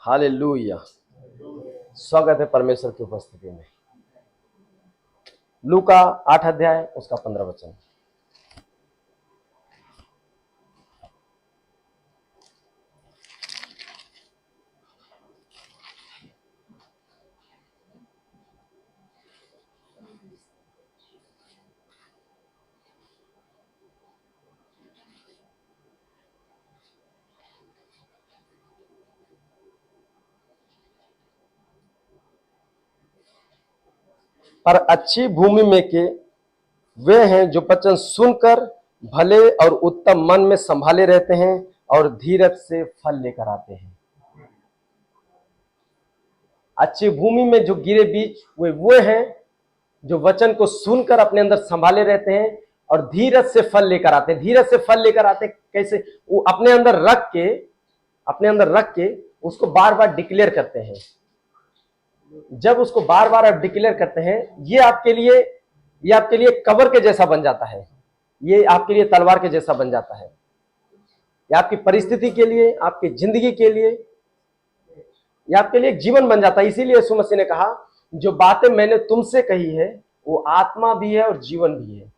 Hallelujah. स्वागत है परमेश्वर की उपस्थिति में। लूका 8 अध्याय उसका 15 वचन। पर अच्छी भूमि में के वे हैं जो वचन सुनकर भले और उत्तम मन में संभाले रहते हैं और धीरज से फल लेकर आते हैं। अच्छी भूमि में जो गिरे बीज वो हैं जो वचन को सुनकर अपने अंदर संभाले रहते हैं और धीरज से फल लेकर आते हैं। धीरज से फल लेकर आते कैसे? वो अपने अंदर रख के उसको बार बार डिक्लेयर करते हैं। जब उसको बार बार आप डिक्लेयर करते हैं, ये आपके लिए कवर के जैसा बन जाता है, ये आपके लिए तलवार के जैसा बन जाता है। ये आपकी परिस्थिति के लिए, आपकी जिंदगी के लिए, ये आपके लिए एक जीवन बन जाता है। इसीलिए यीशु मसीह ने कहा, जो बातें मैंने तुमसे कही है वो आत्मा भी है और जीवन भी है।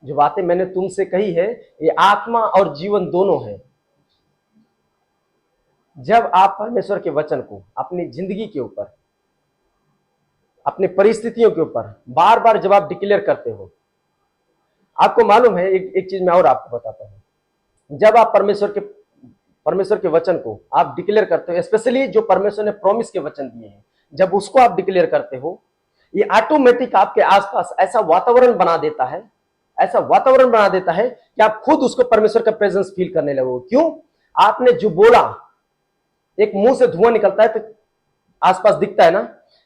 जो बातें मैंने तुमसे कही है ये आत्मा और जीवन दोनों है। जब आप परमेश्वर के वचन को अपनी जिंदगी के ऊपर, अपनी परिस्थितियों के ऊपर बार बार जब आप डिक्लेयर करते हो, आपको मालूम है, एक चीज मैं और आपको बताता हूं। जब आप परमेश्वर के वचन को आप डिक्लेयर करते हो, स्पेशली जो परमेश्वर ने प्रॉमिस के वचन दिए हैं, जब उसको आप डिक्लेयर करते हो, ये ऑटोमेटिक आपके आसपास ऐसा वातावरण बना देता है कि आप खुद उसको परमेश्वर का प्रेजेंस फील करने लगोगे। क्यों? आपने जो बोला, एक मुंह से धुआं निकलता है तो आसपास दिखता है ना,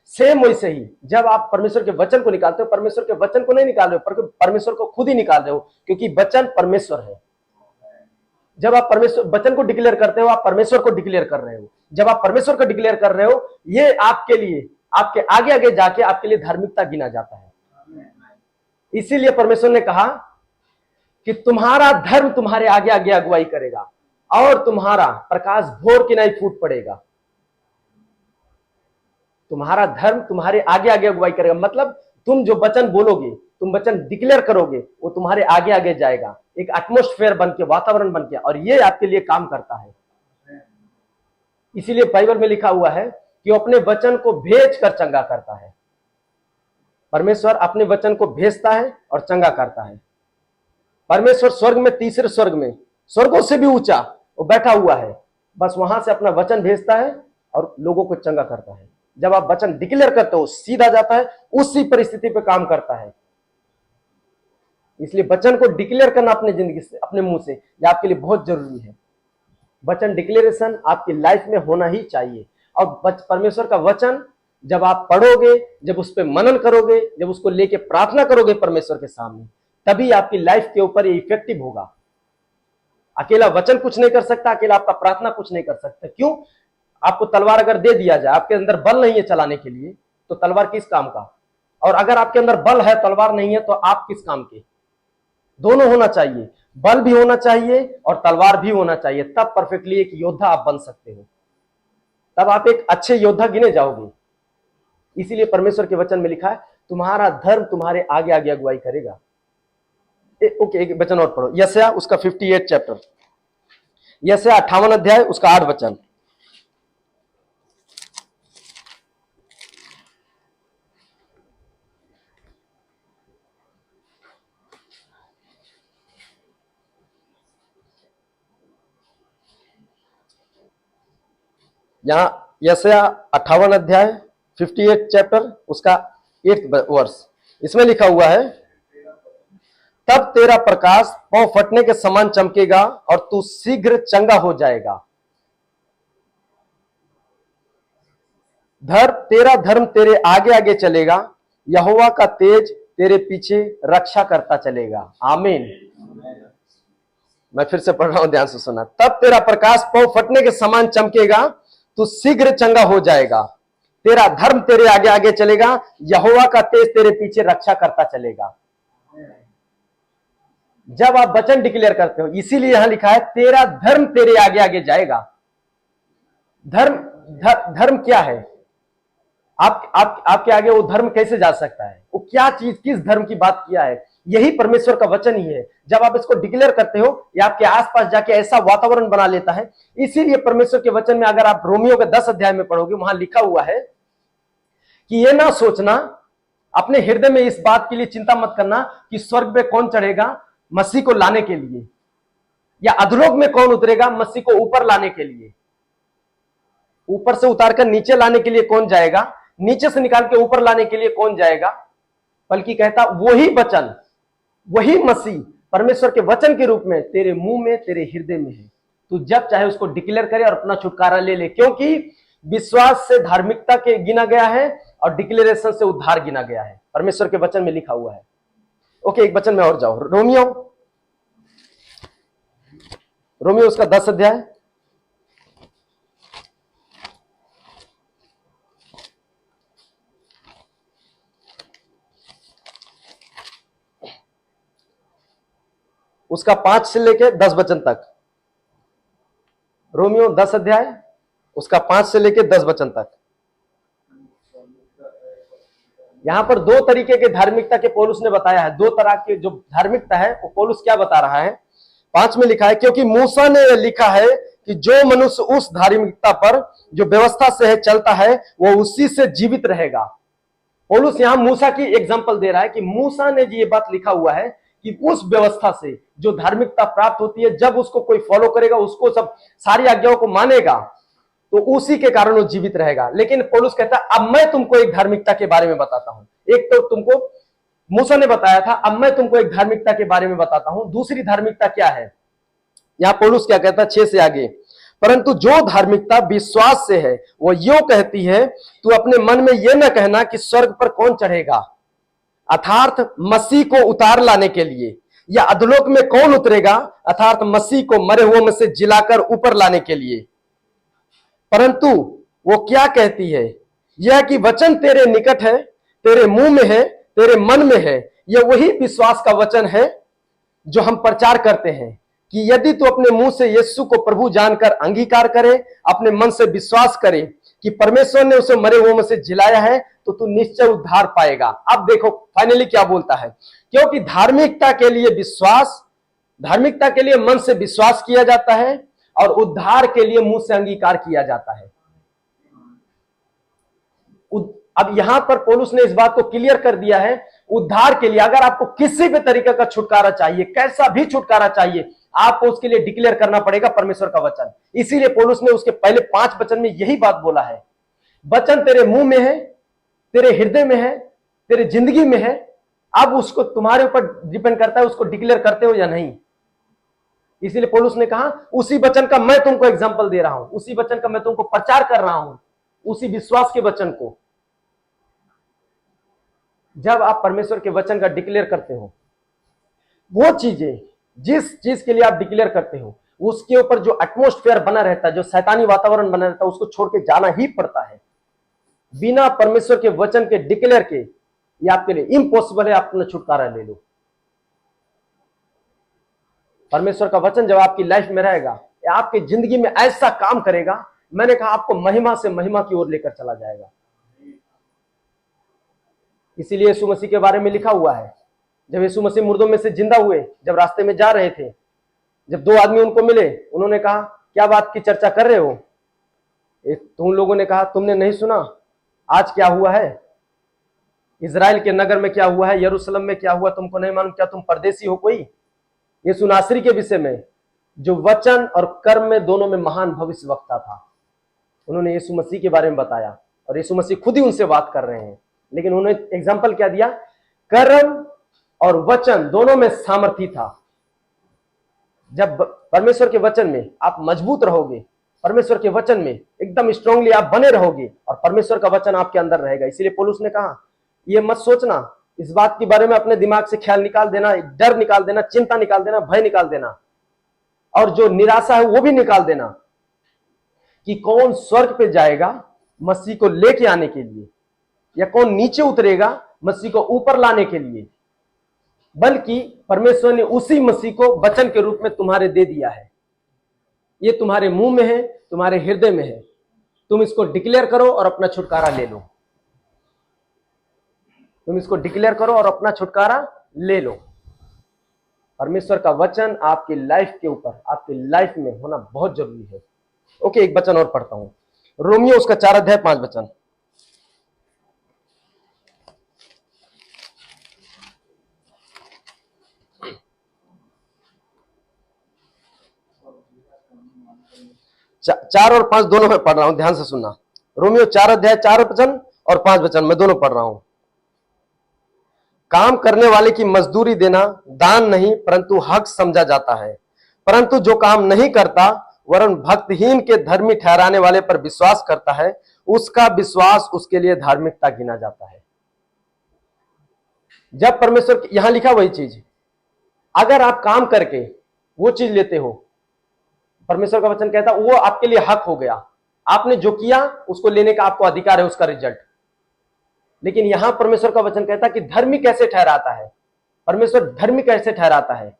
सेम वैसे ही जब आप परमेश्वर के वचन को निकालते हो, परमेश्वर के वचन को नहीं निकाल रहे हो, परमेश्वर को खुद ही निकाल रहे हो, क्योंकि वचन परमेश्वर है। जब आप परमेश्वर वचन को डिक्लेयर करते हो, आप परमेश्वर को डिक्लेयर कर रहे हो। जब आप परमेश्वर को डिक्लेयर कर रहे हो, ये आपके लिए, आपके आगे आगे जाके आपके लिए धार्मिकता गिना जाता है। इसीलिए परमेश्वर ने कहा कि तुम्हारा धर्म तुम्हारे आगे आगे अगुवाई करेगा और तुम्हारा प्रकाश भोर की नहीं फूट पड़ेगा। तुम्हारा धर्म तुम्हारे आगे आगे अगुवाई करेगा, मतलब तुम जो वचन बोलोगे, तुम वचन डिक्लेयर करोगे, वो तुम्हारे आगे आगे जाएगा, एक एटमॉस्फेयर बन के, वातावरण बन के, और ये आपके लिए काम करता है। इसीलिए बाइबल में लिखा हुआ है कि वो अपने वचन को भेज कर चंगा करता है। परमेश्वर अपने वचन को भेजता है और चंगा करता है। परमेश्वर स्वर्ग में, तीसरे स्वर्ग में, स्वर्गों से भी ऊंचा वो बैठा हुआ है, बस वहां से अपना वचन भेजता है और लोगों को चंगा करता है। जब आप वचन डिक्लेयर करते हो, सीधा जाता है, उसी परिस्थिति पे काम करता है। इसलिए वचन को डिक्लेयर करना अपनी जिंदगी से, अपने मुंह से, यह आपके लिए बहुत जरूरी है। वचन डिक्लेरेशन आपकी लाइफ में होना ही चाहिए। और परमेश्वर का वचन जब आप पढ़ोगे, जब उस पर मनन करोगे, जब उसको लेके प्रार्थना करोगे परमेश्वर के सामने, तभी आपकी लाइफ के ऊपर ये इफेक्टिव होगा। अकेला वचन कुछ नहीं कर सकता, अकेला आपका प्रार्थना कुछ नहीं कर सकता। क्यों? आपको तलवार अगर दे दिया जाए, आपके अंदर बल नहीं है चलाने के लिए, तो तलवार किस काम का? और अगर आपके अंदर बल है, तलवार नहीं है, तो आप किस काम के? दोनों होना चाहिए, बल भी होना चाहिए और तलवार भी होना चाहिए, तब परफेक्टली एक योद्धा आप बन सकते हो, तब आप एक अच्छे योद्धा गिने जाओगे। इसीलिए परमेश्वर के वचन में लिखा है, तुम्हारा धर्म तुम्हारे आगे आगे अगुवाई करेगा। ओके, एक वचन और पढ़ो, यशायाह उसका 58 चैप्टर, यशायाह 58 अध्याय उसका 8 वचन। यहां यशायाह 58 अध्याय 58 चैप्टर उसका 8 वर्ष, इसमें लिखा हुआ है, तब तेरा प्रकाश पांव फटने के समान चमकेगा और तू शीघ्र चंगा हो जाएगा। तेरा धर्म तेरे आगे आगे चलेगा, यहोवा का तेज तेरे पीछे रक्षा करता चलेगा। आमीन। मैं फिर से पढ़ रहा हूं, ध्यान से सुना। तब तेरा प्रकाश पांव फटने के समान चमकेगा, तू शीघ्र चंगा हो जाएगा। तेरा धर्म तेरे आगे आगे चलेगा, यहोवा का तेज तेरे पीछे रक्षा करता चलेगा। जब आप वचन डिक्लेयर करते हो, इसीलिए यहां लिखा है, तेरा धर्म तेरे आगे आगे जाएगा। धर्म धर्म क्या है? आपके आगे वो धर्म कैसे जा सकता है? वो क्या चीज, किस धर्म की बात किया है? यही परमेश्वर का वचन ही है। जब आप इसको डिक्लेयर करते हो, या आपके आसपास जाके ऐसा वातावरण बना लेता है। इसीलिए परमेश्वर के वचन में अगर आप रोमियो के 10 अध्याय में पढ़ोगे, वहां लिखा हुआ है कि ये ना सोचना, अपने हृदय में इस बात के लिए चिंता मत करना कि स्वर्ग में कौन चढ़ेगा मसीह को लाने के लिए, या अधोलोक में कौन उतरेगा मसीह को ऊपर लाने के लिए। ऊपर से उतारकर नीचे लाने के लिए कौन जाएगा, नीचे से निकाल के ऊपर लाने के लिए कौन जाएगा? बल्कि कहता वही वचन, वही मसीह परमेश्वर के वचन के रूप में तेरे मुंह में, तेरे हृदय में है। तू जब चाहे उसको डिक्लेयर करे और अपना छुटकारा ले ले, क्योंकि विश्वास से धार्मिकता के गिना गया है और डिक्लेरेशन से उद्धार गिना गया है। परमेश्वर के वचन में लिखा हुआ है। ओके, एक वचन में और जाओ, रोमियो उसका 10 अध्याय, उसका 5 से लेके 10 वचन तक। रोमियो 10 अध्याय, उसका 5 से लेके 10 वचन तक। यहां पर दो तरीके के धार्मिकता के पौलुस ने बताया है। दो तरह के जो धार्मिकता है वो पौलुस क्या बता रहा है? 5 में लिखा है, क्योंकि मूसा ने लिखा है कि जो मनुष्य उस धार्मिकता पर जो व्यवस्था से है चलता है, वो उसी से जीवित रहेगा। पौलुस यहां मूसा की एग्जांपल दे रहा है कि मूसा ने ये बात लिखा हुआ है कि उस व्यवस्था से जो धार्मिकता प्राप्त होती है, जब उसको कोई फॉलो करेगा, उसको सब सारी आज्ञाओं को मानेगा, तो उसी के कारण वो जीवित रहेगा। लेकिन पौलुस कहता है अब मैं तुमको एक धार्मिकता के बारे में बताता हूं। एक तो तुमको मूसा ने बताया था, अब मैं तुमको एक धार्मिकता के बारे में बताता हूं। दूसरी धार्मिकता क्या है? यहां पौलुस क्या कहता है 6 से आगे, परंतु जो धार्मिकता विश्वास से है वो यूं कहती है, तू अपने मन में यह न कहना कि स्वर्ग पर कौन चढ़ेगा, अर्थात मसीह को उतार लाने के लिए, या अधोलोक में कौन उतरेगा, अर्थात मसीह को मरे हुए में से जिलाकर ऊपर लाने के लिए। परंतु वो क्या कहती है, यह कि वचन तेरे निकट है, तेरे मुंह में है, तेरे मन में है। यह वही विश्वास का वचन है जो हम प्रचार करते हैं कि यदि तू अपने मुंह से यीशु को प्रभु जानकर अंगीकार करे, अपने मन से विश्वास करे कि परमेश्वर ने उसे मरे हुए में से जिलाया है, तो तू निश्चय उद्धार पाएगा। अब देखो फाइनली क्या बोलता है, क्योंकि धार्मिकता के लिए विश्वास, धार्मिकता के लिए मन से विश्वास किया जाता है और उद्धार के लिए मुंह से अंगीकार किया जाता है। अब यहां पर पौलुस ने इस बात को क्लियर कर दिया है, उद्धार के लिए अगर आपको किसी भी तरीके का छुटकारा चाहिए, कैसा भी छुटकारा चाहिए, आपको उसके लिए डिक्लेयर करना पड़ेगा परमेश्वर का वचन। इसीलिए पौलुस ने उसके पहले 5 वचन में यही बात बोला है, वचन तेरे मुंह में है, तेरे हृदय में है, तेरे जिंदगी में है। अब उसको तुम्हारे ऊपर डिपेंड करता है, उसको डिक्लेयर करते हो या नहीं। इसीलिए पौलुस ने कहा उसी वचन का मैं तुमको एग्जांपल दे रहा हूं, उसी वचन का मैं तुमको प्रचार कर रहा हूं, उसी विश्वास के वचन को। जब आप परमेश्वर के वचन का डिक्लेयर करते हो, वो चीजें, जिस चीज के लिए आप डिक्लेयर करते हो, उसके ऊपर जो एटमॉस्फेयर बना रहता है, जो शैतानी वातावरण बना रहता है, उसको छोड़ के जाना ही पड़ता है। बिना परमेश्वर के वचन के डिक्लेयर के ये आपके लिए इम्पॉसिबल है, आप अपना छुटकारा ले लो। परमेश्वर का वचन जब आपकी लाइफ में रहेगा, आपकी जिंदगी में ऐसा काम करेगा, मैंने कहा आपको महिमा से महिमा की ओर लेकर चला जाएगा। इसीलिए यीशु मसीह के बारे में लिखा हुआ है, जब यीशु मसीह मुर्दों में से जिंदा हुए, जब रास्ते में जा रहे थे, जब 2 आदमी उनको मिले, उन्होंने कहा क्या बात की चर्चा कर रहे हो? तो उन लोगों ने कहा तुमने नहीं सुना आज क्या हुआ है, इजराइल के नगर में क्या हुआ है, यरूशलेम में क्या हुआ, तुमको नहीं मालूम? क्या तुम परदेसी हो कोई? यीशु नासरी के विषय में, जो वचन और कर्म में दोनों में महान भविष्यवक्ता था, उन्होंने यीशु मसीह के बारे में बताया और यीशु मसीह खुद ही उनसे बात कर रहे हैं। लेकिन उन्होंने एग्जाम्पल क्या दिया? कर्म और वचन दोनों में सामर्थ्य था। जब परमेश्वर के वचन में आप मजबूत रहोगे, परमेश्वर के वचन में एकदम स्ट्रांगली आप बने रहोगे और परमेश्वर का वचन आपके अंदर रहेगा। इसीलिए पौलुस ने कहा ये मत सोचना, इस बात के बारे में अपने दिमाग से ख्याल निकाल देना, डर निकाल देना, चिंता निकाल देना, भय निकाल देना, और जो निराशा है वो भी निकाल देना कि कौन स्वर्ग पे जाएगा मसीह को लेके आने के लिए, या कौन नीचे उतरेगा मसीह को ऊपर लाने के लिए। बल्कि परमेश्वर ने उसी मसीह को वचन के रूप में तुम्हारे दे दिया है। ये तुम्हारे मुंह में है, तुम्हारे हृदय में है। तुम इसको डिक्लेयर करो और अपना छुटकारा ले लो। तुम इसको डिक्लेयर करो और अपना छुटकारा ले लो। परमेश्वर का वचन आपकी लाइफ के ऊपर, आपकी लाइफ में होना बहुत जरूरी है। ओके, एक वचन और पढ़ता हूं, रोमियो उसका 4 अध्याय 5 वचन। चार और 5 दोनों में पढ़ रहा हूं, ध्यान से सुनना। रोमियो 4 अध्याय 4 वचन और 5 वचन मैं दोनों पढ़ रहा हूं। काम करने वाले की मजदूरी देना दान नहीं परंतु हक समझा जाता है, परंतु जो काम नहीं करता वरन भक्तहीन के धर्मी ठहराने वाले पर विश्वास करता है, उसका विश्वास उसके लिए धार्मिकता गिना जाता है। जब परमेश्वर, यहां लिखा वही चीज, अगर आप काम करके वो चीज लेते हो, परमेश्वर का वचन कहता वो आपके लिए हक हो गया। आपने जो किया उसको लेने का आपको अधिकार है, उसका रिजल्ट। लेकिन यहां परमेश्वर का वचन कहता है कि धर्मी कैसे ठहराता है, परमेश्वर धर्मी कैसे ठहराता है,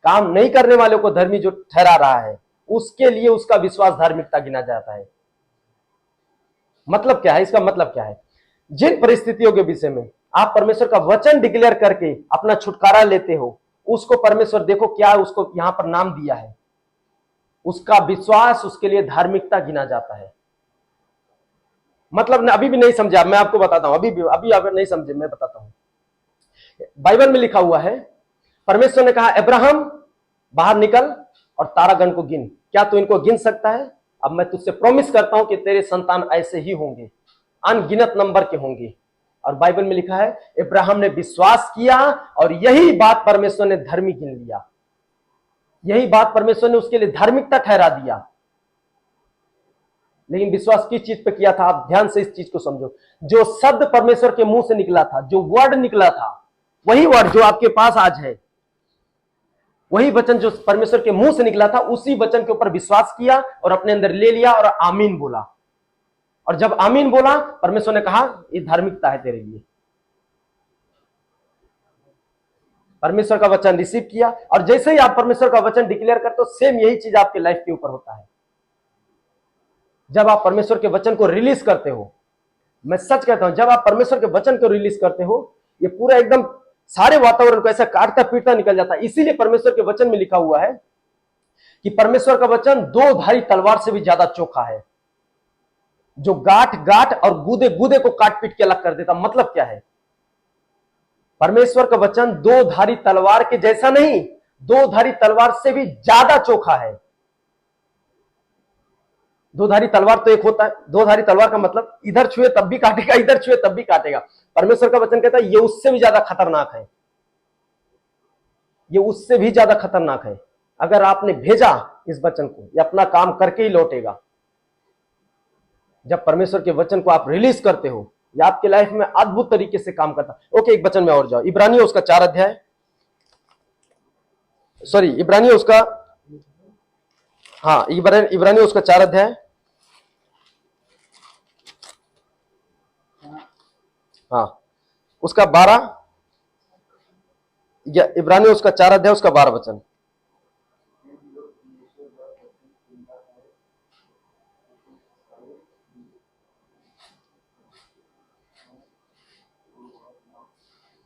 काम नहीं करने वालों को धर्मी जो ठहरा रहा है उसके लिए उसका विश्वास धार्मिकता गिना जाता है। मतलब क्या है, इसका मतलब क्या है, जिन परिस्थितियों के विषय में आप परमेश्वर का वचन डिक्लेयर करके अपना छुटकारा लेते हो, उसको परमेश्वर देखो क्या उसको यहां पर नाम दिया है, उसका विश्वास उसके लिए धार्मिकता गिना जाता है। मतलब अभी भी नहीं समझा, मैं आपको बताता हूं, अभी अगर नहीं समझे मैं बताता हूं। बाइबल में लिखा हुआ है, परमेश्वर ने कहा अब्राहम बाहर निकल और तारागण को गिन, क्या तू इनको गिन सकता है? अब मैं तुझसे प्रॉमिस करता हूं कि तेरे संतान ऐसे ही होंगे, अनगिनत नंबर के होंगे। और बाइबल में लिखा है अब्राहम ने विश्वास किया और यही बात परमेश्वर ने धर्मी गिन लिया, यही बात परमेश्वर ने उसके लिए धार्मिकता ठहरा दिया। लेकिन विश्वास किस चीज पे किया था? आप ध्यान से इस चीज को समझो, जो शब्द परमेश्वर के मुंह से निकला था, जो वर्ड निकला था, वही वर्ड जो आपके पास आज है, वही वचन जो परमेश्वर के मुंह से निकला था, उसी वचन के ऊपर विश्वास किया और अपने अंदर ले लिया और आमीन बोला। और जब आमीन बोला, परमेश्वर ने कहा ये धार्मिकता है तेरे लिए। परमेश्वर का वचन रिसीव किया और जैसे ही आप परमेश्वर का वचन डिक्लेयर करते हो, सेम यही चीज आपके लाइफ के ऊपर होता है। जब आप परमेश्वर के वचन को रिलीज करते हो, मैं सच कहता हूं, जब आप परमेश्वर के वचन को रिलीज करते हो, ये पूरा एकदम सारे वातावरण को ऐसा काटता पीटता निकल जाता है। इसीलिए परमेश्वर के वचन में लिखा हुआ है कि परमेश्वर का वचन दो धारी तलवार से भी ज्यादा चोखा है, जो गांठ गांठ और गूदे गूदे को काट पीट के अलग कर देता। मतलब क्या है? परमेश्वर का वचन दो धारी तलवार के जैसा नहीं, दो धारी तलवार से भी ज्यादा चोखा है। दो धारी तलवार तो एक होता है, दो धारी तलवार का मतलब इधर छुए तब भी काटेगा, इधर छुए तब भी काटेगा। परमेश्वर का वचन कहता है ये उससे भी ज्यादा खतरनाक है, ये उससे भी ज्यादा खतरनाक है। अगर आपने भेजा इस वचन को, ये अपना काम करके ही लौटेगा। जब परमेश्वर के वचन को आप रिलीज करते हो, ये आपके लाइफ में अद्भुत तरीके से काम करता है। ओके, एक वचन में और जाओ, इब्रानियों उसका 4 अध्याय, सॉरी इब्रानियों उसका, हाँ इब्रानियों उसका 4 अध्याय, हाँ उसका 12, या इब्रानियों उसका 4 अध्याय उसका 12 वचन।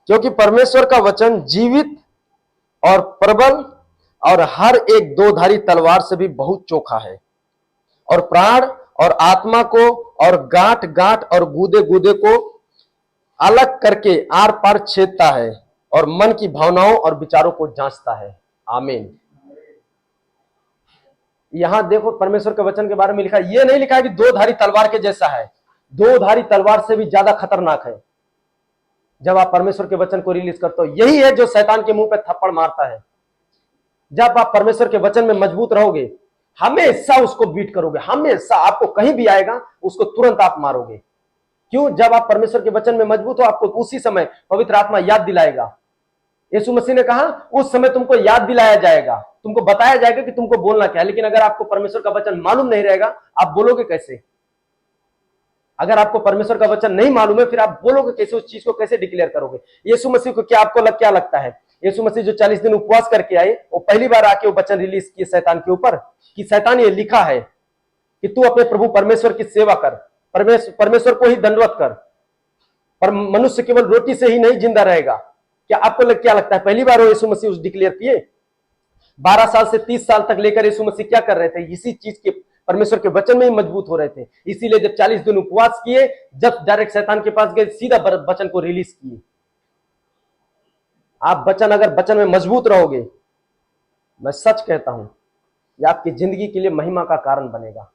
क्योंकि परमेश्वर का वचन जीवित और प्रबल और हर एक दो धारी तलवार से भी बहुत चोखा है, और प्राण और आत्मा को और गांठ गांठ और गूदे गूदे को अलग करके आर पार छेदता है और मन की भावनाओं और विचारों को जांचता है। आमीन। यहां देखो परमेश्वर के वचन के बारे में लिखा है, यह नहीं लिखा है कि दो धारी तलवार के जैसा है, दो धारी तलवार से भी ज्यादा खतरनाक है। जब आप परमेश्वर के वचन को रिलीज करते हो, यही है जो शैतान के मुंह पे थप्पड़ मारता है। जब आप परमेश्वर के वचन में मजबूत रहोगे, हमेशा उसको बीट करोगे, हमेशा आपको कहीं भी आएगा उसको तुरंत आप मारोगे। क्यों? जब आप परमेश्वर के वचन में मजबूत हो, आपको उसी समय पवित्र आत्मा याद दिलाएगा। यीशु मसीह ने कहा उस समय तुमको याद दिलाया जाएगा, तुमको बताया जाएगा कि तुमको बोलना क्या है। लेकिन अगर आपको परमेश्वर का वचन मालूम नहीं रहेगा, आप बोलोगे कैसे? अगर आपको परमेश्वर का वचन नहीं मालूम है, फिर आप बोलोगे कैसे? उस चीज को कैसे डिक्लेयर करोगे? यीशु मसीह को क्या आपको क्या लगता है? यीशु मसीह जो 40 दिन उपवास करके आए, वो पहली बार आके वो वचन रिलीज किए शैतान के ऊपर कि शैतान ये लिखा है, कि तू अपने प्रभु परमेश्वर की सेवा कर, परमेश्वर को ही दंडवत कर, पर मनुष्य केवल रोटी से ही नहीं जिंदा रहेगा। क्या आपको क्या लगता है पहली बार वो यीशु मसीह उस डिक्लेयर किए? 12 साल से 30 साल तक लेकर यीशु मसीह क्या कर रहे थे? इसी चीज के परमेश्वर के वचन में ही मजबूत हो रहे थे। इसीलिए जब 40 दिन उपवास किए, जब डायरेक्ट शैतान के पास गए, सीधा वचन को रिलीज किए। आप अगर वचन में मजबूत रहोगे, मैं सच कहता हूं, यह आपकी जिंदगी के लिए महिमा का कारण बनेगा,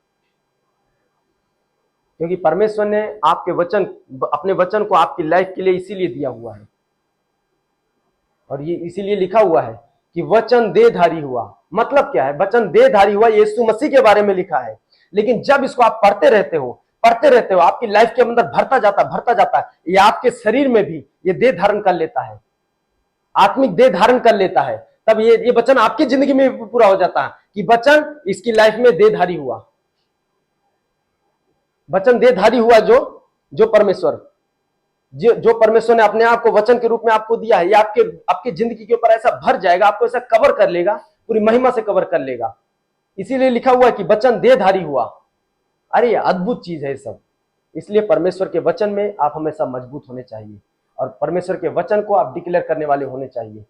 क्योंकि परमेश्वर ने आपके वचन, अपने वचन को आपकी लाइफ के लिए इसीलिए दिया हुआ है। और ये इसीलिए लिखा हुआ है कि वचन देहधारी हुआ। मतलब क्या है? वचन देहधारी हुआ यीशु मसीह के बारे में लिखा है। लेकिन जब इसको आप पढ़ते रहते हो, आपकी लाइफ के अंदर भरता जाता है, ये आपके शरीर में भी ये देह धारण कर लेता है, आत्मिक देह धारण कर लेता है। तब ये वचन आपकी जिंदगी में पूरा हो जाता है कि वचन इसकी लाइफ में देहधारी हुआ। वचन देहधारी हुआ जो परमेश्वर ने अपने आप को वचन के रूप में आपको दिया है, ये आपकी जिंदगी के ऊपर ऐसा भर जाएगा, आपको ऐसा कवर कर लेगा, पूरी महिमा से कवर कर लेगा। इसीलिए लिखा हुआ है कि वचन देहधारी हुआ। अरे अद्भुत चीज है सब। इसलिए परमेश्वर के वचन में आप हमेशा मजबूत होने चाहिए और परमेश्वर के वचन को आप डिक्लेयर करने वाले होने चाहिए।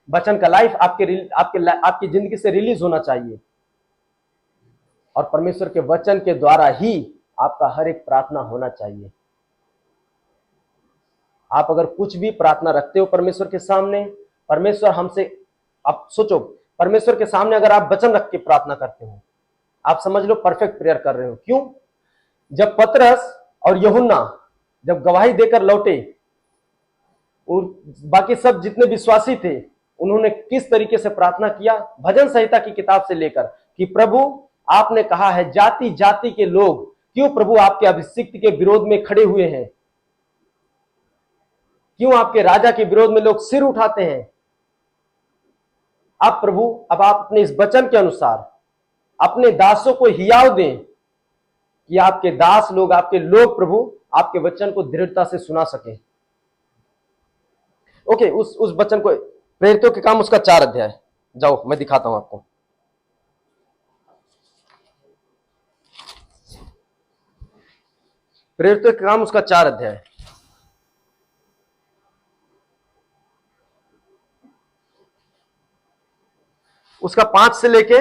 वचन का लाइफ आपकी जिंदगी से रिलीज होना चाहिए और परमेश्वर के वचन के द्वारा ही आपका हर एक प्रार्थना होना चाहिए। आप अगर कुछ भी प्रार्थना रखते हो परमेश्वर के सामने, परमेश्वर हमसे, आप सोचो, परमेश्वर के सामने अगर आप वचन रख के प्रार्थना करते हो, आप समझ लो परफेक्ट प्रेयर कर रहे हो। क्यों? जब पतरस और यूहन्ना जब गवाही देकर लौटे और बाकी सब जितने विश्वासी थे, उन्होंने किस तरीके से प्रार्थना किया? भजन संहिता की किताब से लेकर कि प्रभु आपने कहा है जाति जाति के लोग क्यों प्रभु आपके अभिषिक्त के विरोध में खड़े हुए हैं, क्यों आपके राजा के विरोध में लोग सिर उठाते हैं। अब प्रभु, अब आप अपने इस वचन के अनुसार अपने दासों को हियाव दें कि आपके दास लोग, आपके लोग प्रभु आपके वचन को दृढ़ता से सुना सके। ओके, उस वचन को, प्रेरितों के काम उसका 4 अध्याय, जाओ मैं दिखाता हूं आपको। प्रेरितों के काम उसका 4 अध्याय, उसका 5 से लेके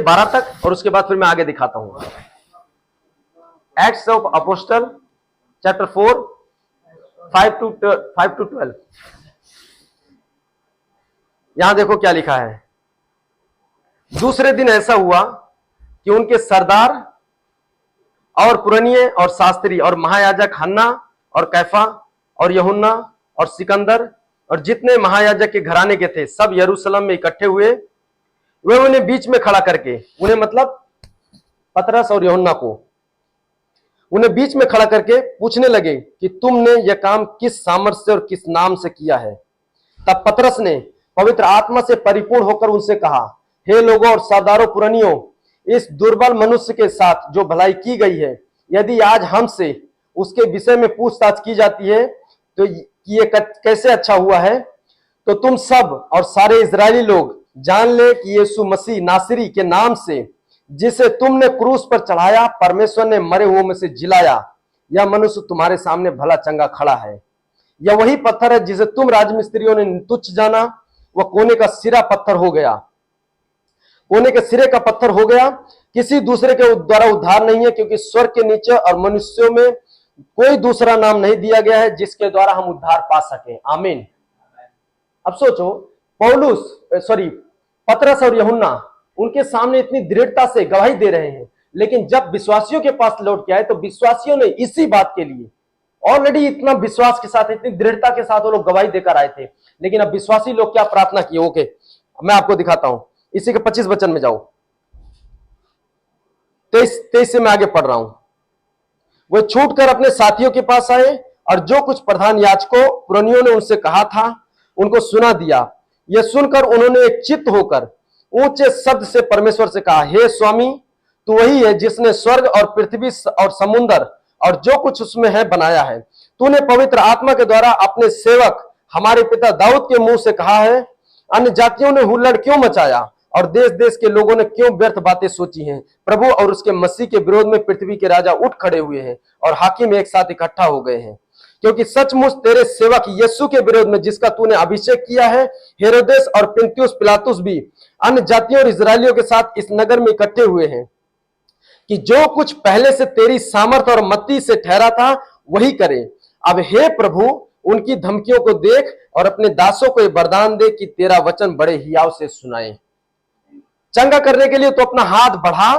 12 तक, और उसके बाद फिर मैं आगे दिखाता हूं। Acts of apostle chapter 4 5 to 12। यहां देखो क्या लिखा है। दूसरे दिन ऐसा हुआ कि उनके सरदार और पुरनिये और शास्त्री और महायाजक हन्ना और कैफा और यूहन्ना और सिकंदर और जितने महायाजक के घराने के थे, सब यरूशलेम में इकट्ठे हुए। वे उन्हें बीच में खड़ा करके, उन्हें मतलब पतरस और यूहन्ना को, उन्हें बीच में खड़ा करके पूछने लगे कि तुमने यह काम किस सामर्थ्य से और किस नाम से किया है। तब पतरस ने पवित्र आत्मा से परिपूर्ण होकर उनसे कहा, हे लोगों और सरदारों पुरनियों, इस दुर्बल मनुष्य के साथ जो भलाई की गई है, यदि आज हमसे उसके विषय में पूछताछ की जाती है तो ये कैसे अच्छा हुआ है, तो तुम सब और सारे इजरायली लोग जान ले कि यीशु मसीह नासरी के नाम से, जिसे तुमने क्रूस पर चढ़ाया, परमेश्वर ने मरे हुओं में से जिलाया। यह मनुष्य तुम्हारे सामने भला चंगा खड़ा है। यह वही पत्थर है जिसे तुम राजमिस्त्रियों ने तुच्छ जाना, वह कोने का सिरा पत्थर हो गया, कोने के सिरे का पत्थर हो गया। किसी दूसरे के द्वारा उद्धार नहीं है, क्योंकि स्वर्ग के नीचे और मनुष्यों में कोई दूसरा नाम नहीं दिया गया है जिसके द्वारा हम उद्धार पा सके। आमीन। अब सोचो, पतरस और यूहन्ना उनके सामने इतनी दृढ़ता से गवाही दे रहे हैं, लेकिन जब विश्वासियों के पास लौट के आए तो विश्वासियों ने इसी बात के लिए ऑलरेडी इतना विश्वास के साथ, इतनी दृढ़ता के साथ वो लोग गवाही देकर आए थे। लेकिन अब विश्वासी लोग क्या प्रार्थना किए? ओके, मैं आपको दिखाता हूं। इसी के 25 वचन में जाओ, 23 से मैं आगे पढ़ रहा हूं। वो छूटकर अपने साथियों के पास आए और जो कुछ प्रधान याजकों पुरनियों ने उनसे कहा था उनको सुना दिया। यह सुनकर उन्होंने एक चित्त होकर ऊंचे शब्द से परमेश्वर से कहा, हे स्वामी, तू वही है जिसने स्वर्ग और पृथ्वी और समुद्र और जो कुछ उसमें है बनाया है। तूने पवित्र आत्मा के द्वारा अपने सेवक हमारे पिता दाऊद के मुंह से कहा है, अन्य जातियों ने हुल्लड़ क्यों मचाया और देश देश के लोगों ने क्यों व्यर्थ बातें सोची हैं। प्रभु और उसके मसीह के विरोध में पृथ्वी के राजा उठ खड़े हुए हैं और हाकिम एक साथ इकट्ठा हो गए हैं, क्योंकि सचमुच तेरे सेवक यीशु के विरोध में जिसका तूने अभिषेक किया है, हेरोदेस और पुन्तियुस पिलातुस भी अन्य जातियों और इजरायलियों के साथ इस नगर में इकट्ठे हुए हैं कि जो कुछ पहले से तेरी सामर्थ और मत्ती से ठहरा था वही करे। अब हे प्रभु, उनकी धमकियों को देख और अपने दासों को यह वरदान दे कि तेरा वचन बड़े हियाव से सुनाए। चंगा करने के लिए तो अपना हाथ बढ़ा,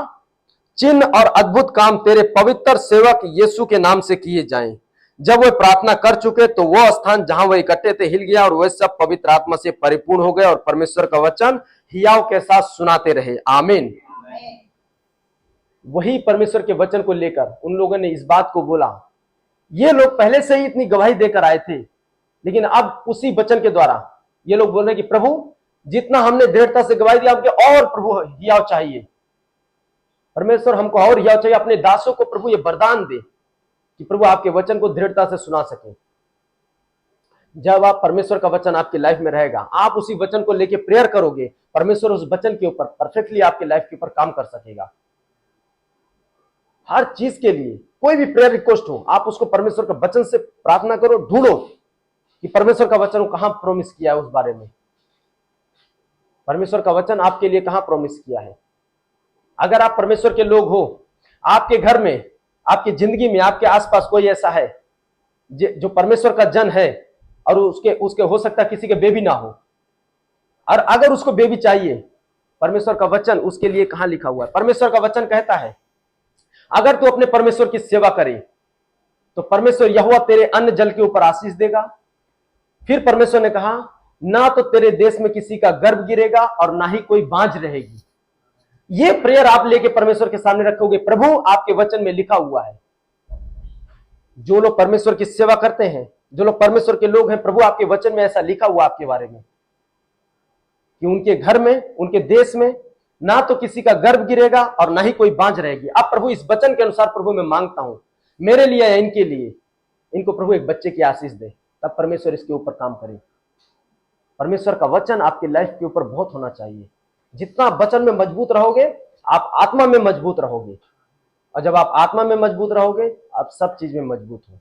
चिन्ह और अद्भुत काम तेरे पवित्र सेवक यीशु के नाम से किए जाएं। जब वे प्रार्थना कर चुके तो वह स्थान जहां वे इकट्ठे थे हिल गया और वे सब पवित्र आत्मा से परिपूर्ण हो गए और परमेश्वर का वचन हियाव के साथ सुनाते रहे। आमीन। वही परमेश्वर के वचन को लेकर उन लोगों ने इस बात को बोला। ये लोग पहले से ही इतनी गवाही देकर आए थे, लेकिन अब उसी वचन के द्वारा ये लोग बोल रहे हैं कि प्रभु, जितना हमने दृढ़ता से गवाही दिया, हमके और प्रभु हियाव चाहिए। परमेश्वर हमको और हियाव चाहिए। अपने दासों को प्रभु ये वरदान दे कि प्रभु आपके वचन को दृढ़ता से सुना सके। जब आप परमेश्वर का वचन आपकी लाइफ में रहेगा, आप उसी वचन को लेके प्रेयर करोगे, परमेश्वर उस वचन के ऊपर परफेक्टली आपके लाइफ के ऊपर काम कर सकेगा। हर चीज के लिए कोई भी प्रेयर रिक्वेस्ट हो, आप उसको परमेश्वर का वचन से प्रार्थना करो, ढूंढो कि परमेश्वर का वचन कहां प्रॉमिस किया है, उस बारे में परमेश्वर का वचन आपके लिए कहां प्रॉमिस किया है। अगर आप परमेश्वर के लोग हो, आपके घर में, आपकी जिंदगी में, आपके आसपास कोई ऐसा है जो परमेश्वर का जन है और उसके हो सकता है किसी के बेबी ना हो, और अगर उसको बेबी चाहिए, परमेश्वर का वचन उसके लिए कहां लिखा हुआ है। परमेश्वर का वचन कहता है अगर तू अपने परमेश्वर की सेवा करे तो परमेश्वर यहोवा तेरे अन्न जल के ऊपर आशीष देगा। फिर परमेश्वर ने कहा, ना तो तेरे देश में किसी का गर्भ गिरेगा और ना ही कोई बांझ रहेगी। ये प्रेयर आप लेके परमेश्वर के सामने रखोगे, प्रभु आपके वचन में लिखा हुआ है। जो लोग परमेश्वर की सेवा करते हैं, जो लोग परमेश्वर के लोग हैं, प्रभु आपके वचन में ऐसा लिखा हुआ आपके बारे में कि उनके घर में, उनके देश में ना तो किसी का गर्भ गिरेगा और ना ही कोई बांझ रहेगी। अब प्रभु इस वचन के अनुसार प्रभु मैं मांगता हूं, मेरे लिए या इनके लिए, इनको प्रभु एक बच्चे की आशीष दे, तब परमेश्वर इसके ऊपर काम करे। परमेश्वर का वचन आपकी लाइफ के ऊपर बहुत होना चाहिए। जितना वचन में मजबूत रहोगे, आप आत्मा में मजबूत रहोगे, और जब आप आत्मा में मजबूत रहोगे, आप सब चीज में मजबूत हो।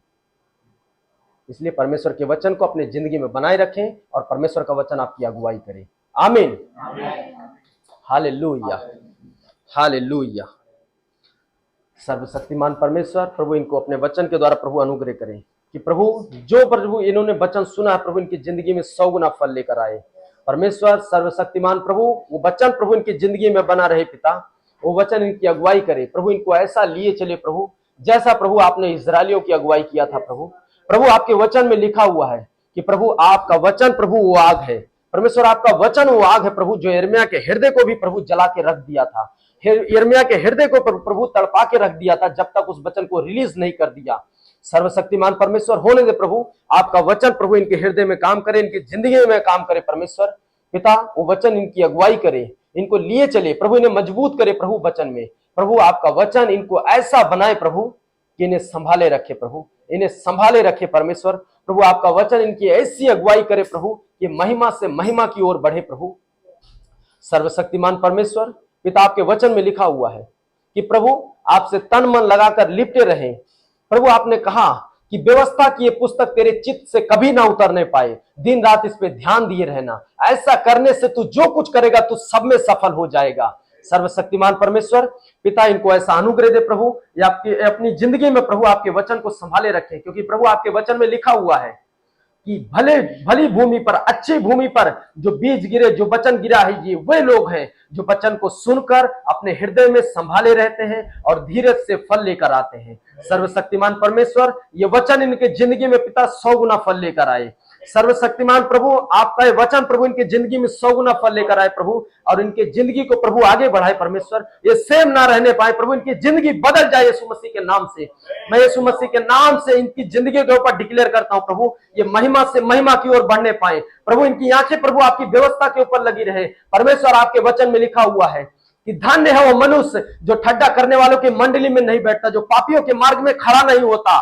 इसलिए परमेश्वर के वचन को अपने जिंदगी में बनाए रखें और परमेश्वर का वचन आपकी अगुवाई करे। आमीन। Hallelujah, hallelujah. सर्वशक्तिमान परमेश्वर प्रभु इनको अपने वचन के द्वारा प्रभु अनुग्रह करें कि प्रभु जो प्रभु इन्होंने वचन सुना है, प्रभु इनकी जिंदगी में 100 गुना फल लेकर आए। परमेश्वर सर्वशक्तिमान प्रभु, वो वचन प्रभु इनकी जिंदगी में बना रहे पिता, वो वचन इनकी अगुवाई करे। प्रभु इनको ऐसा लिए चले प्रभु, जैसा प्रभु आपने इजरायलियों की अगुवाई किया था। प्रभु आपके वचन में लिखा हुआ है कि प्रभु आपका वचन प्रभु वो आग है। परमेश्वर आपका वचन वो आग है प्रभु, जो यिर्मयाह के हृदय को भी प्रभु जला के रख दिया था। यिर्मयाह के हृदय को प्रभु तड़पा के रख दिया था, जब तक उस वचन को रिलीज नहीं कर दिया। सर्वशक्तिमान परमेश्वर, होने दे प्रभु, आपका वचन प्रभु इनके हृदय में काम करे, इनकी जिंदगी में काम करे। परमेश्वर पिता, वो वचन इनकी अगुवाई करे, इनको लिए चले प्रभु, इन्हें मजबूत करे प्रभु वचन में। प्रभु आपका वचन इनको ऐसा बनाए प्रभु कि इन्हें संभाले रखे प्रभु, इन्हें संभाले रखे परमेश्वर। प्रभु आपका वचन इनकी ऐसी अगुवाई करे प्रभु कि महिमा से महिमा की ओर बढ़े प्रभु। सर्वशक्तिमान परमेश्वर पिता, आपके वचन में लिखा हुआ है कि प्रभु आपसे तन मन लगाकर लिपटे रहें। प्रभु आपने कहा कि व्यवस्था की ये पुस्तक तेरे चित्त से कभी ना उतरने पाए, दिन रात इस पे ध्यान दिए रहना। ऐसा करने से तू जो कुछ करेगा तू सब में सफल हो जाएगा। सर्वशक्तिमान परमेश्वर पिता, इनको ऐसा अनुग्रह दे प्रभु, ये आपकी अपनी जिंदगी में प्रभु आपके वचन को संभाले रखें, क्योंकि प्रभु आपके वचन में लिखा हुआ है कि भली भूमि पर, अच्छी भूमि पर जो बीज गिरे, जो वचन गिरा है, ये वे लोग हैं जो वचन को सुनकर अपने हृदय में संभाले रहते हैं और धीरज से फल लेकर आते हैं। सर्वशक्तिमान परमेश्वर, ये वचन इनके जिंदगी में पिता 100 गुना फल लेकर आए। सर्वशक्तिमान प्रभु, आपका ये वचन प्रभु इनके जिंदगी में 100 गुना फल लेकर आए प्रभु, और इनके जिंदगी को प्रभु आगे बढ़ाए परमेश्वर। ये सेम ना रहने पाए प्रभु, इनकी जिंदगी बदल जाए यीशु मसीह के नाम से। मैं यीशु मसीह के नाम से इनकी जिंदगी के ऊपर डिक्लेयर करता हूं प्रभु, ये महिमा से महिमा की ओर बढ़ने पाए प्रभु। इनकी आंखें प्रभु आपकी व्यवस्था के ऊपर लगी रहे परमेश्वर। आपके वचन में लिखा हुआ है कि धन्य है वो मनुष्य जो ठट्ठा करने वालों की मंडली में नहीं बैठता, जो पापियों के मार्ग में खड़ा नहीं होता।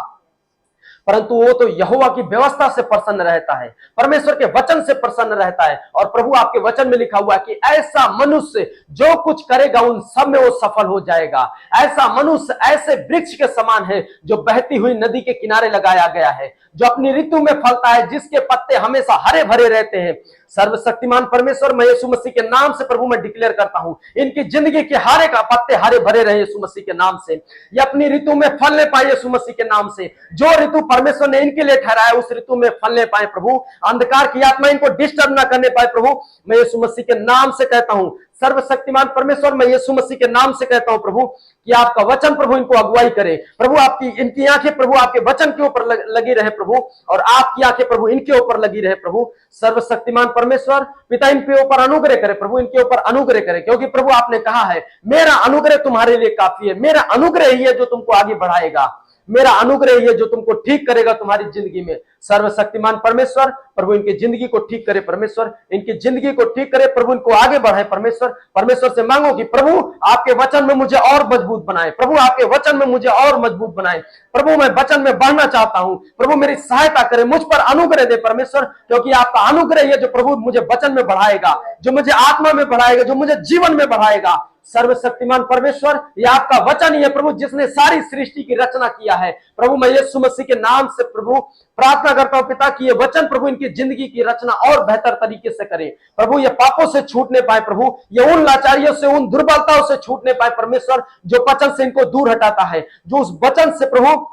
परंतु वो तो यहोवा की व्यवस्था से प्रसन्न रहता है, परमेश्वर के वचन से प्रसन्न रहता है। और प्रभु आपके वचन में लिखा हुआ है कि ऐसा मनुष्य जो कुछ करेगा उन सब में वो सफल हो जाएगा। ऐसा मनुष्य ऐसे वृक्ष के समान है जो बहती हुई नदी के किनारे लगाया गया है, जो अपनी ऋतु में फलता है, जिसके पत्ते हमेशा हरे भरे रहते हैं। सर्वशक्तिमान परमेश्वर, मैं यीशु मसीह के नाम से प्रभु मैं डिक्लेयर करता हूं, इनकी जिंदगी के हरे का पत्ते हरे भरे रहे यीशु मसीह के नाम से। ये अपनी ऋतु में फलने पाए यीशु मसीह के नाम से। जो ऋतु परमेश्वर ने इनके लिए ठहराया उस ऋतु में फलने पाए प्रभु। अंधकार की आत्मा इनको डिस्टर्ब ना करने पाए प्रभु, मैं यीशु मसीह के नाम से कहता हूं। सर्वशक्तिमान परमेश्वर, मैं यीशु मसीह के नाम से कहता हूं प्रभु कि आपका वचन प्रभु इनको अगुवाई करे प्रभु। आपकी इनकी आंखें प्रभु आपके वचन के ऊपर लगी रहे प्रभु, और आपकी आंखें प्रभु इनके ऊपर लगी रहे प्रभु। सर्वशक्तिमान परमेश्वर पिता इनके ऊपर अनुग्रह करे प्रभु, इनके ऊपर अनुग्रह करे, क्योंकि प्रभु आपने कहा है मेरा अनुग्रह तुम्हारे लिए काफी है। मेरा अनुग्रह ही है जो तुमको आगे बढ़ाएगा, मेरा अनुग्रह ही है जो तुमको ठीक करेगा तुम्हारी जिंदगी में। सर्वशक्तिमान परमेश्वर प्रभु इनकी जिंदगी को ठीक करे परमेश्वर, इनकी जिंदगी को ठीक करे प्रभु, इनको आगे बढ़ाए परमेश्वर। परमेश्वर से मांगो कि प्रभु आपके वचन में मुझे और मजबूत बनाए प्रभु, आपके वचन में मुझे और मजबूत बनाए प्रभु। मैं वचन में बढ़ना चाहता हूं प्रभु, मेरी सहायता करे, मुझ पर अनुग्रह दे परमेश्वर, क्योंकि आपका अनुग्रह ही है जो प्रभु मुझे वचन में बढ़ाएगा, जो मुझे आत्मा में बढ़ाएगा, जो मुझे जीवन में बढ़ाएगा। सर्वशक्तिमान परमेश्वर, यह आपका वचन ही है प्रभु जिसने सारी सृष्टि की रचना किया है प्रभु। मैं यीशु मसीह के नाम से प्रभु प्रार्थना करता हूं पिता कि ये वचन प्रभु इनकी जिंदगी की रचना और बेहतर तरीके से करे प्रभु। ये पापों से छूटने पाए प्रभु, ये उन लाचारियों से, उन दुर्बलताओं से छूटने पाए परमेश्वर, जो वचन से इनको दूर हटाता है, जो उस वचन से प्रभु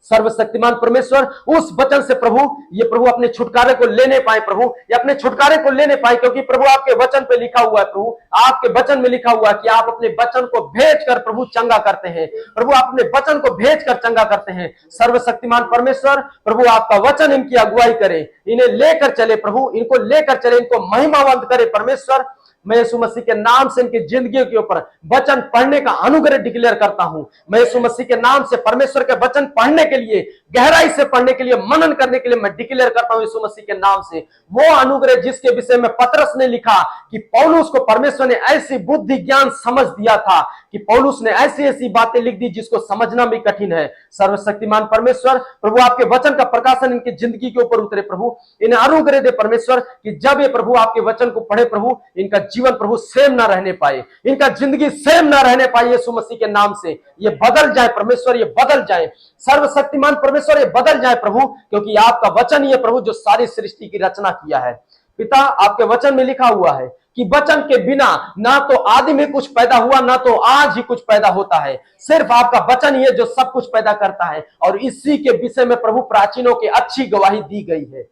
सर्वशक्तिमान परमेश्वर उस वचन से प्रभु ये प्रभु अपने छुटकारे को लेने पाए प्रभु, ये अपने छुटकारे को लेने पाए, क्योंकि प्रभु आपके वचन पे लिखा हुआ है प्रभु, आपके वचन में लिखा हुआ है कि आप अपने वचन को भेजकर प्रभु चंगा करते हैं प्रभु, आप अपने वचन को भेजकर चंगा करते हैं। सर्वशक्तिमान परमेश्वर प्रभु आपका वचन इनकी अगुवाई करे, इन्हें लेकर चले प्रभु, इनको लेकर चले, इनको महिमावंत करे परमेश्वर। मैं यीशु मसीह के नाम से इनकी जिंदगी के ऊपर वचन पढ़ने का अनुग्रह डिक्लेयर करता हूं। मैं यीशु मसीह के नाम से परमेश्वर के वचन पढ़ने के लिए, गहराई से पढ़ने के लिए, मनन करने के लिए मैं डिक्लेयर करता हूं यीशु मसीह के नाम से। वो अनुग्रह जिसके विषय में पतरस ने लिखा कि पौलुस को परमेश्वर ने ऐसी बुद्धि ज्ञान समझ दिया था कि पौलुस ने ऐसी ऐसी बातें लिख दी जिसको समझना भी कठिन है। सर्वशक्तिमान परमेश्वर प्रभु आपके वचन का प्रकाशन इनकी जिंदगी के ऊपर उतरे प्रभु, इन्हें अनुग्रह दे परमेश्वर कि जब ये प्रभु आपके वचन को पढ़े प्रभु, इनका जीवन प्रभु सेम ना रहने पाए, इनका जिंदगी सेम ना रहने पाए यीशु मसीह के नाम से। ये बदल जाए परमेश्वर, ये बदल जाए सर्वशक्तिमान परमेश्वर, ये बदल जाए प्रभु, क्योंकि आपका वचन ही है प्रभु जो सारी सृष्टि की रचना किया है। पिता आपके वचन में लिखा हुआ है कि वचन के बिना ना तो आदि में कुछ पैदा हुआ, ना तो आज ही कुछ पैदा होता है, सिर्फ आपका वचन ही है जो सब कुछ पैदा करता है, और इसी के विषय में प्रभु प्राचीनों की अच्छी गवाही दी गई है।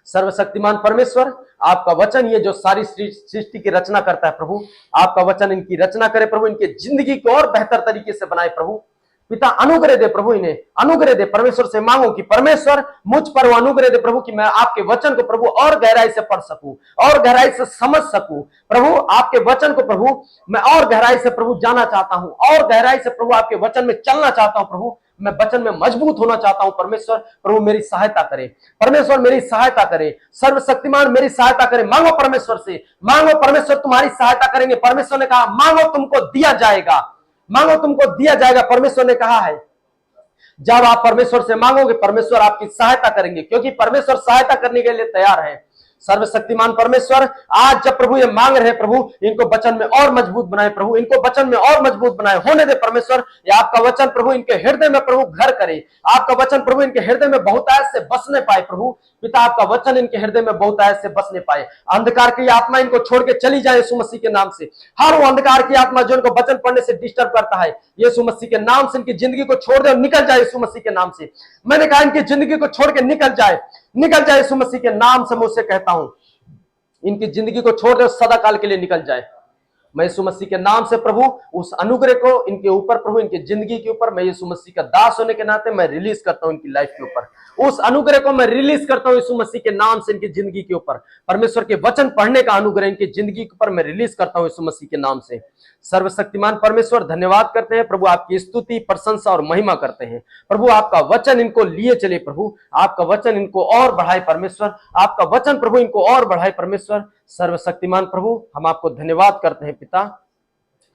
सर्वशक्तिमान परमेश्वर आपका वचन ये जो सारी सृष्टि की रचना करता है प्रभु, आपका वचन इनकी रचना करे प्रभु, इनके जिंदगी को और बेहतर तरीके से बनाए प्रभु। पिता अनुग्रह दे प्रभु, इन्हें अनुग्रह दे परमेश्वर से मांगो कि परमेश्वर मुझ पर वो अनुग्रह दे प्रभु कि मैं आपके वचन को प्रभु और गहराई से पढ़ सकूं, और गहराई से समझ सकूं प्रभु। आपके वचन को प्रभु मैं और गहराई से प्रभु जाना चाहता हूं, और गहराई से प्रभु आपके वचन में चलना चाहता हूं प्रभु, मैं वचन में मजबूत होना चाहता हूं परमेश्वर। प्रभु मेरी सहायता करे परमेश्वर, मेरी सहायता करे सर्वशक्तिमान, मेरी सहायता करे। मांगो परमेश्वर से, मांगो परमेश्वर तुम्हारी सहायता करेंगे। परमेश्वर ने कहा मांगो तुमको दिया जाएगा, मांगो तुमको दिया जाएगा। परमेश्वर ने कहा है जब आप परमेश्वर से मांगोगे परमेश्वर आपकी सहायता करेंगे, क्योंकि परमेश्वर सहायता करने के लिए तैयार है। सर्वशक्तिमान परमेश्वर आज जब प्रभु ये मांग रहे प्रभु, इनको वचन में और मजबूत बनाए प्रभु, इनको वचन में और मजबूत बनाए होने दे परमेश्वर। ये आपका वचन प्रभु इनके हृदय में प्रभु घर करे, आपका वचन प्रभु इनके हृदय में बहुतायत से बसने पाए प्रभु। पिता आपका वचन इनके हृदय में बहुतायत से बसने पाए। अंधकार की आत्मा इनको छोड़ के चली जाए यीशु मसीह के नाम से। हर वो अंधकार की आत्मा जो इनको वचन पढ़ने से डिस्टर्ब करता है यीशु मसीह के नाम से इनकी जिंदगी को छोड़ दे और निकल जाए यीशु मसीह के नाम से। मैंने कहा इनकी जिंदगी को छोड़ के निकल जाए, निकल जाए यीशु मसीह के नाम से। मैं उससे कहता हूं इनकी जिंदगी को छोड़ दे, सदा काल के लिए निकल जाए। मैं यीशु मसीह के नाम से प्रभु उस अनुग्रह को इनके ऊपर प्रभु, इनकी जिंदगी के ऊपर मैं यीशु मसीह का दास होने के नाते मैं रिलीज करता हूं इनकी लाइफ के ऊपर। उस अनुग्रह को मैं रिलीज करता हूं यीशु मसीह के नाम से इनकी जिंदगी के ऊपर। परमेश्वर के वचन पढ़ने का अनुग्रह इनकी जिंदगी के ऊपर मैं रिलीज करता हूं यीशु मसीह के नाम से। सर्वशक्तिमान परमेश्वर धन्यवाद करते हैं प्रभु, आपकी स्तुति प्रशंसा और महिमा करते हैं प्रभु। आपका वचन इनको लिए चले प्रभु, आपका वचन इनको और बढ़ाए परमेश्वर, आपका वचन प्रभु इनको और बढ़ाए परमेश्वर। सर्वशक्तिमान प्रभु हम आपको धन्यवाद करते हैं पिता,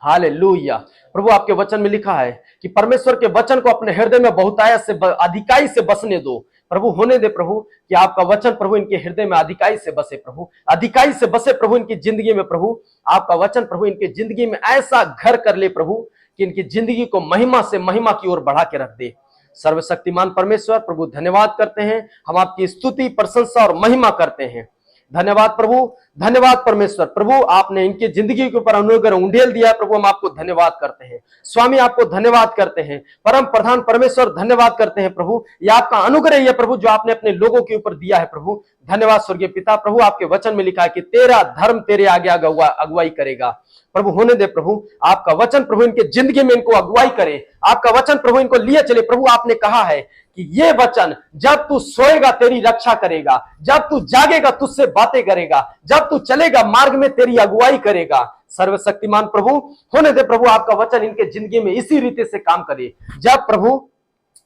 हालेलुया। प्रभु आपके वचन में लिखा है कि परमेश्वर के वचन को अपने हृदय में बहुतायत से अधिकाई से बसने दो। प्रभु होने दे प्रभु कि आपका वचन प्रभु इनके हृदय में अधिकाई से बसे, प्रभु अधिकाई से बसे प्रभु इनकी जिंदगी में। प्रभु आपका वचन प्रभु इनकी जिंदगी में ऐसा घर कर ले प्रभु कि इनकी जिंदगी को महिमा से महिमा की ओर बढ़ा के रख दे। सर्वशक्तिमान परमेश्वर प्रभु धन्यवाद करते हैं, हम आपकी स्तुति प्रशंसा और महिमा करते हैं। धन्यवाद प्रभु, धन्यवाद परमेश्वर। प्रभु आपने इनकी जिंदगी के ऊपर अनुग्रह उंडेल दिया है, प्रभु हम आपको धन्यवाद करते हैं। स्वामी आपको धन्यवाद करते हैं। परम प्रधान परमेश्वर धन्यवाद करते हैं प्रभु, यह आपका अनुग्रह है प्रभु जो आपने अपने लोगों के ऊपर दिया है प्रभु। धन्यवाद स्वर्गीय पिता। प्रभु आपके वचन में लिखा है कि तेरा धर्म तेरे आगे अगुवाई करेगा। प्रभु होने दे प्रभु आपका वचन प्रभु इनके जिंदगी में इनको अगुवाई करे, आपका वचन प्रभु इनको लिए चले। प्रभु आपने कहा है कि ये वचन जब तू सोएगा तेरी रक्षा करेगा, जब तू जागेगा तुझसे बातें करेगा, जब तू चलेगा मार्ग में तेरी अगुवाई करेगा। सर्वशक्तिमान प्रभु होने दे प्रभु आपका वचन इनके जिंदगी में इसी रीति से काम करे। जब प्रभु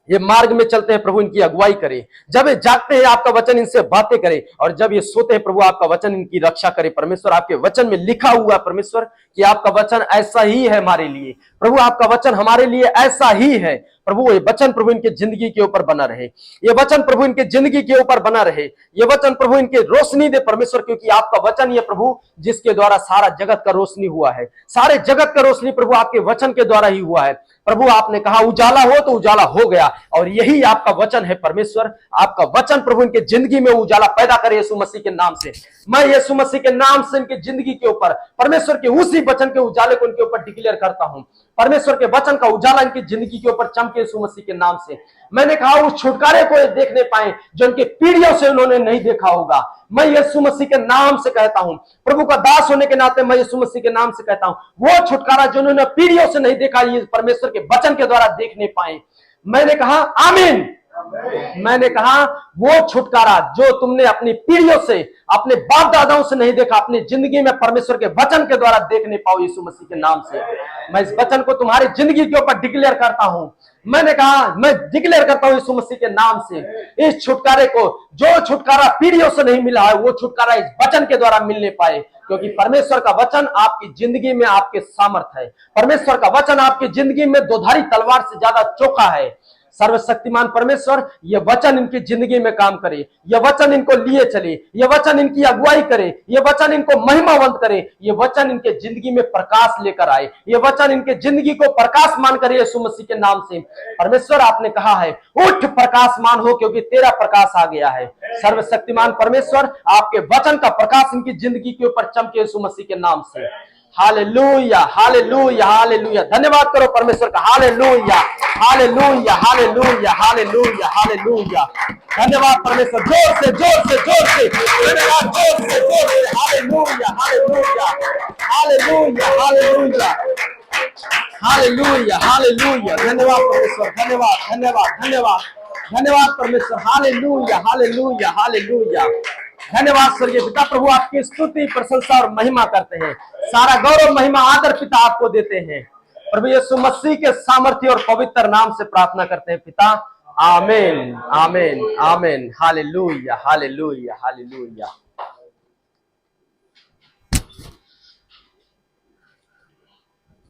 ये मार्ग में चलते हैं प्रभु इनकी अगुवाई करे, जब ये जागते हैं आपका वचन इनसे बातें करे, और जब ये सोते हैं प्रभु आपका वचन इनकी रक्षा करे। परमेश्वर आपके वचन में लिखा हुआ परमेश्वर कि आपका वचन ऐसा ही है हमारे लिए। प्रभु आपका वचन हमारे लिए ऐसा ही है। प्रभु ये वचन प्रभु इनके जिंदगी के ऊपर बना रहे, ये वचन प्रभु इनके जिंदगी के ऊपर बना रहे, ये वचन प्रभु इनके रोशनी दे परमेश्वर, क्योंकि आपका वचन ये प्रभु जिसके द्वारा सारा जगत का रोशनी हुआ है, सारे जगत का रोशनी प्रभु आपके वचन के द्वारा ही हुआ है। प्रभु आपने कहा उजाला हो तो उजाला हो गया, और यही आपका वचन है परमेश्वर। आपका वचन प्रभु इनके जिंदगी में उजाला पैदा करे यीशु मसीह के नाम से। मैं यीशु मसीह के नाम से इनकी जिंदगी के ऊपर परमेश्वर के उसी वचन के उजाले को इनके ऊपर डिक्लेयर करता हूं। परमेश्वर के वचन का उजाला इनकी जिंदगी के ऊपर चमके यीशु मसीह के नाम से। मैंने कहा उस छुटकारे को देखने पाए जो इनके पीढ़ियों से उन्होंने नहीं देखा होगा। मैं यीशु मसीह के नाम से कहता हूं, प्रभु का दास होने के नाते मैं यीशु मसीह के नाम से कहता हूं, वो छुटकारा जो उन्होंने पीढ़ियों से नहीं देखा ये परमेश्वर के वचन के द्वारा देखने पाए। मैंने कहा आमीन। मैंने कहा वो छुटकारा जो तुमने अपनी पीढ़ियों से अपने बाप दादाओं से नहीं देखा, अपनी जिंदगी में परमेश्वर के वचन के द्वारा देखने पाओ यीशु मसीह के नाम से। मैं इस वचन को तुम्हारी जिंदगी के ऊपर डिक्लेयर करता हूं। मैंने कहा मैं डिक्लेयर करता हूं यीशु मसीह के नाम से इस छुटकारे को, जो छुटकारा पीढ़ियों से नहीं मिला है वो छुटकारा इस वचन के द्वारा मिलने पाए, क्योंकि परमेश्वर का वचन आपकी जिंदगी में आपके सामर्थ है। परमेश्वर का वचन आपकी जिंदगी में दोधारी तलवार से ज्यादा चोखा है। सर्वशक्तिमान परमेश्वर ये वचन इनकी जिंदगी में काम करे, ये वचन इनको लिए चले, ये वचन इनकी अगुवाई करे, ये वचन इनको महिमावंत करे, ये वचन इनके जिंदगी में प्रकाश लेकर आए, ये वचन इनके जिंदगी को प्रकाशमान करे यीशु मसीह के नाम से। परमेश्वर आपने कहा है उठ प्रकाशमान हो क्योंकि तेरा प्रकाश आ गया है। सर्वशक्तिमान परमेश्वर आपके वचन का प्रकाश इनकी जिंदगी के ऊपर चमके यीशु मसीह के नाम से। Hallelujah hallelujah hallelujah. धन्यवाद करो परमेश्वर का। Hallelujah hallelujah hallelujah hallelujah hallelujah. धन्यवाद परमेश्वर। जोर से जोर से जोर से धन्यवाद, जोर से जोर से। Hallelujah hallelujah hallelujah hallelujah hallelujah hallelujah. धन्यवाद परमेश्वर, धन्यवाद धन्यवाद धन्यवाद धन्यवाद परमेश्वर। Hallelujah hallelujah hallelujah. धन्यवाद स्वर्गीय पिता। प्रभु आपकी स्तुति प्रशंसा और महिमा करते हैं। सारा गौरव महिमा आदर पिता आपको देते हैं। प्रभु यीशु मसीह के सामर्थ्य और पवित्र नाम से प्रार्थना करते हैं पिता। आमीन आमीन आमीन। Hallelujah hallelujah hallelujah.